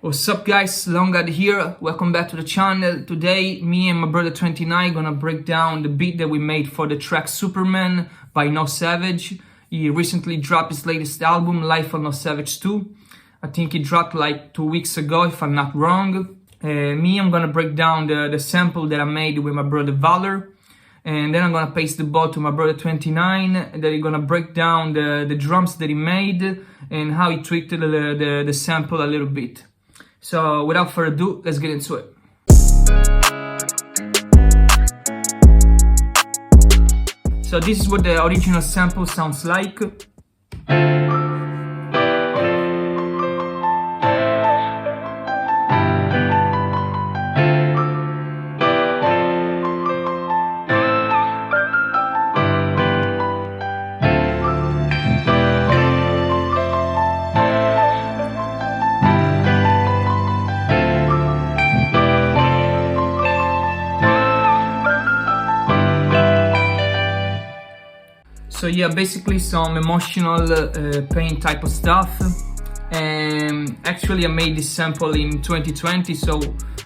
What's up guys, Longad here, welcome back to the channel. Today me and my brother 29 gonna break down the beat that we made for the track Superman by No Savage. He recently dropped his latest album, Life of No Savage 2. I think it dropped like 2 weeks ago if I'm not wrong. I'm gonna break down the sample that I made with my brother Valor. And then I'm gonna paste the ball to my brother 29, that he's gonna break down the drums that he made and how he tweaked the sample a little bit. So without further ado, let's get into it. So this is what the original sample sounds like. So yeah, basically some emotional pain type of stuff. And actually I made this sample in 2020, so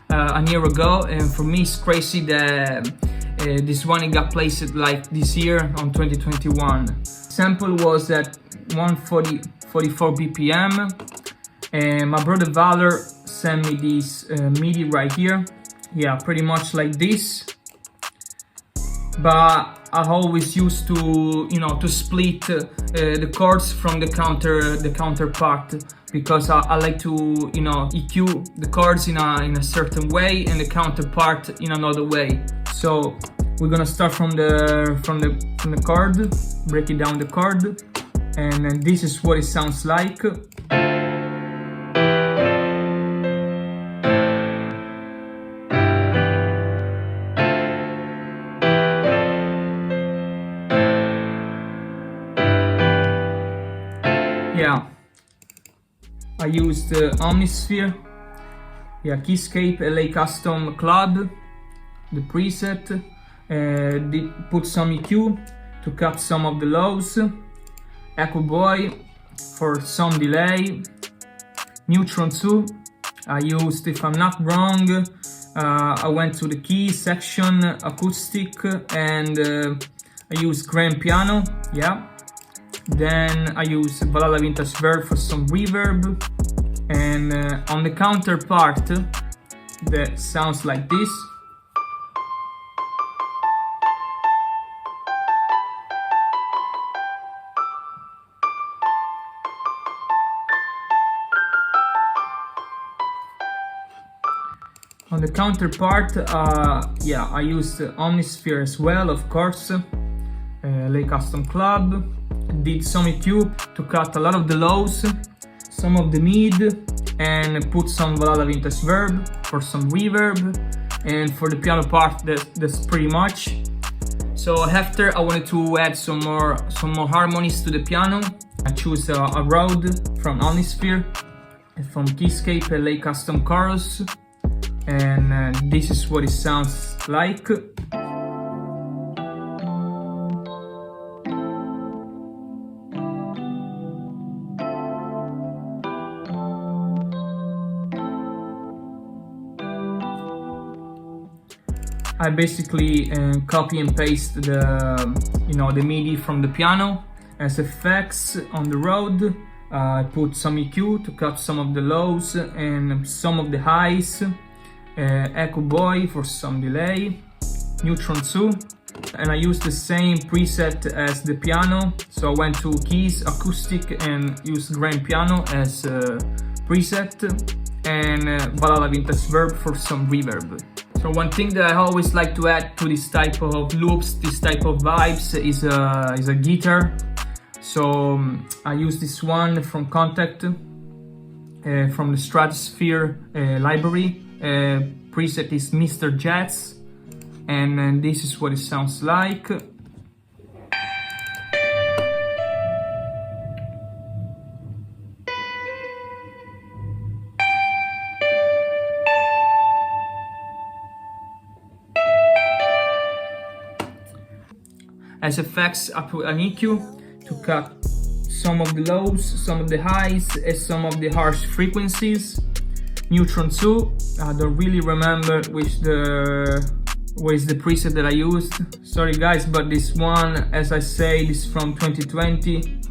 a year ago, and for me it's crazy that this one it got placed like this year on 2021. Sample was at 144 BPM, and my brother Valor sent me this MIDI right here. Yeah, pretty much like this. But I always used to, to split the chords from the counterpart, because I like to, EQ the chords in a certain way and the counterpart in another way. So we're gonna start from the chord, break it down the chord, and then this is what it sounds like. Yeah, I used Omnisphere, Keyscape LA Custom Club, the preset, put some EQ to cut some of the lows, Echo Boy for some delay, Neutron 2, I used, if I'm not wrong, I went to the key section, acoustic, and I used grand piano, yeah. Then I use Balala Vintage Verb for some reverb, and on the counterpart that sounds like this. On the counterpart, I used Omnisphere as well, of course, LA Custom Club. Did some EQ to cut a lot of the lows, some of the mid, and put some Valhalla Vintage Verb for some reverb. And for the piano part, that's pretty much. So after I wanted to add some more harmonies to the piano, I choose a Rhodes from Omnisphere, from Keyscape LA Custom Chorus, and this is what it sounds like. I basically copy and paste the MIDI from the piano as effects on the Rhodes. I put some EQ to cut some of the lows and some of the highs, Echo Boy for some delay, Neutron 2, and I used the same preset as the piano. So I went to keys, acoustic, and used grand piano as preset, and Balala Vintage Verb for some reverb. So one thing that I always like to add to this type of loops, this type of vibes, is a guitar. So I use this one from Contact, from the Stratosphere library. Preset is Mr. Jazz, and this is what it sounds like. As effects, I put an EQ to cut some of the lows, some of the highs, and some of the harsh frequencies. Neutron 2. I don't really remember what is the preset that I used. Sorry guys, but this one, as I say, is from 2020.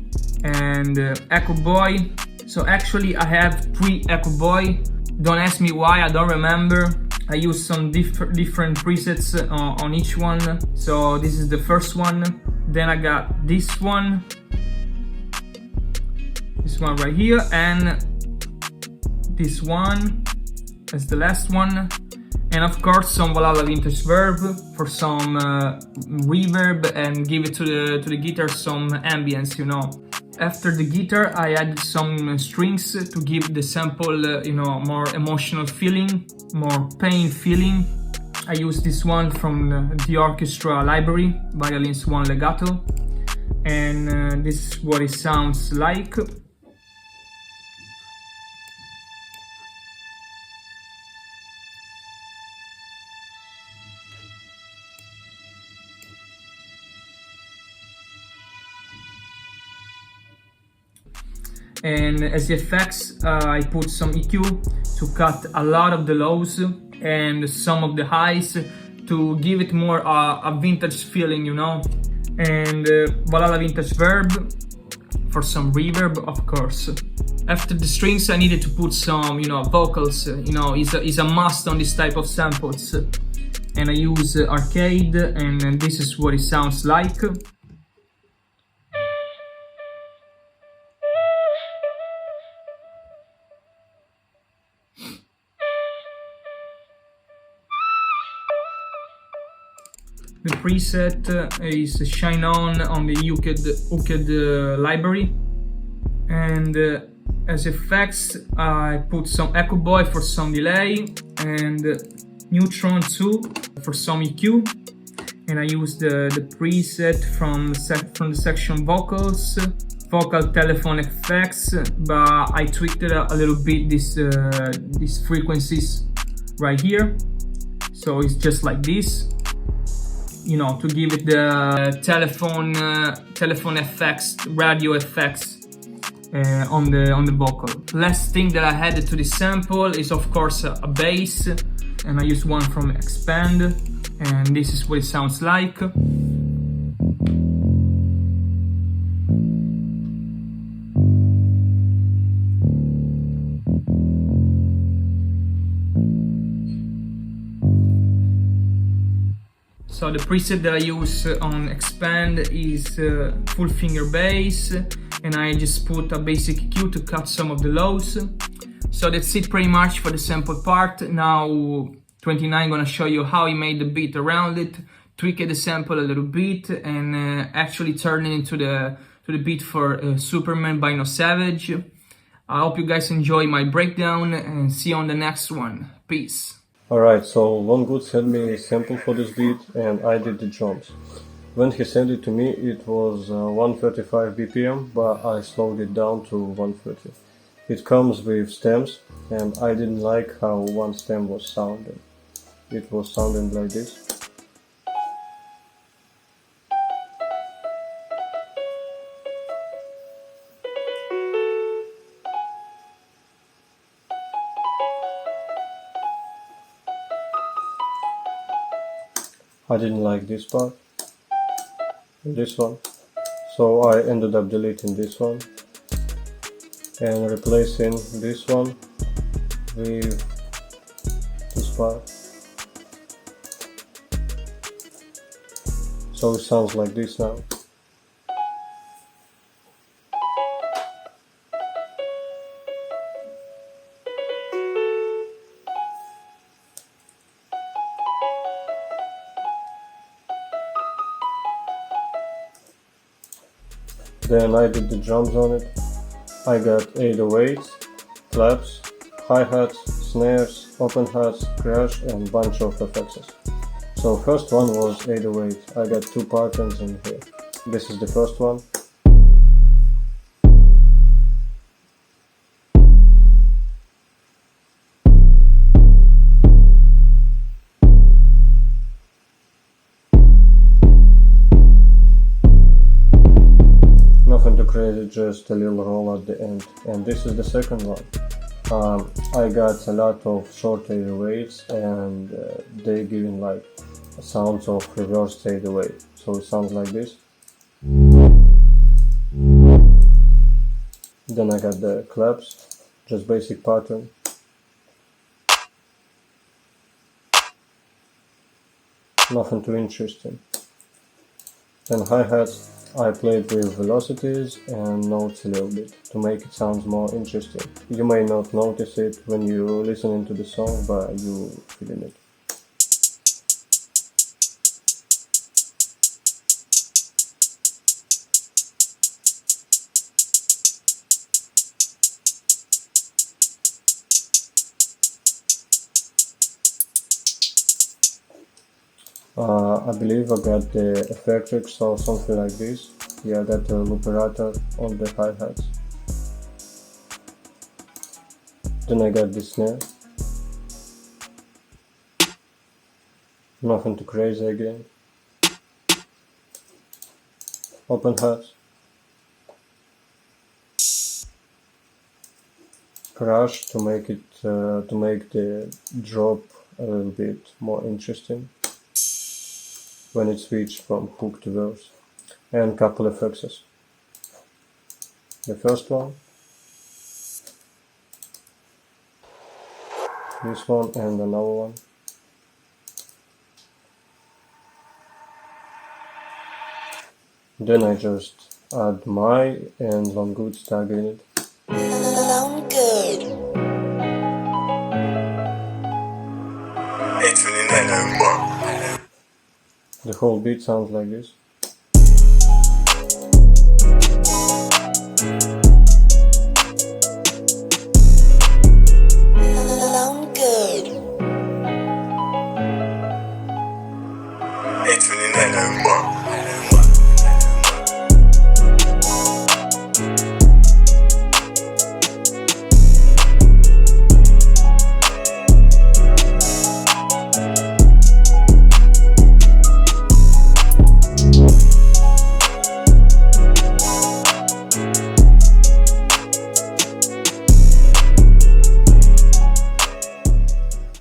And Echo Boy. So actually I have 3 Echo Boy. Don't ask me why, I don't remember. I used some different presets on each one. So this is the first one. Then I got this one right here, and this one as the last one. And of course some Valhalla Vintage Verb for some reverb and give it to the guitar some ambience, you know. After the guitar I added some strings to give the sample, you know, more emotional feeling, more pain feeling. I used this one from the orchestra library, Violins 1 Legato, and this is what it sounds like. And as the effects, I put some EQ to cut a lot of the lows and some of the highs to give it more a vintage feeling, you know. And Valhalla Vintage Verb for some reverb, of course. After the strings I needed to put some, you know, vocals, you know, is a must on this type of samples. And I use arcade, and this is what it sounds like. The preset is Shine On the Hooked library. And as effects I put some Echo Boy for some delay and Neutron 2 for some EQ. And I used the preset from the section vocals, vocal telephone effects, but I tweaked it a little bit, these frequencies right here. So it's just like this, you know, to give it the telephone effects, radio effects on the vocal. Last thing that I added to this sample is of course a bass, and I used one from Expand, and this is what it sounds like. So the preset that I use on Expand is full finger bass, and I just put a basic EQ to cut some of the lows. So that's it pretty much for the sample part. Now 29 gonna show you how he made the beat around it, tweak the sample a little bit, and actually turn it into the beat for Superman by No Savage. I hope you guys enjoy my breakdown, and see you on the next one. Peace. Alright, so Long Good sent me a sample for this beat and I did the drums. When he sent it to me it was 135 BPM, but I slowed it down to 130. It comes with stems and I didn't like how one stem was sounding. It was sounding like this. I didn't like this part, and this one, so I ended up deleting this one and replacing this one with this part. So it sounds like this now. Then I did the drums on it. I got 808s, claps, hi-hats, snares, open hats, crash, and bunch of effects. So first one was 808. I got 2 patterns in here. This is the first one. Nothing too crazy, just a little roll at the end. And this is the second one. I got a lot of short 808s and they giving like sounds of reverse 808. So it sounds like this. Then I got the claps, just basic pattern. Nothing too interesting. Then hi-hats, I played with velocities and notes a little bit to make it sound more interesting. You may not notice it when you're listening to the song, but you feeling it. I believe I got the effectrix or something like this. Yeah, that looperator on the hi-hats. Then I got this snare. Nothing too crazy again. Open hats. Crash to make it to make the drop a little bit more interesting when it switched from hook to verse, and couple effects. The first one, this one, and another one. Then I just add my and long goods tag in it. Long good. 82901. The whole beat sounds like this.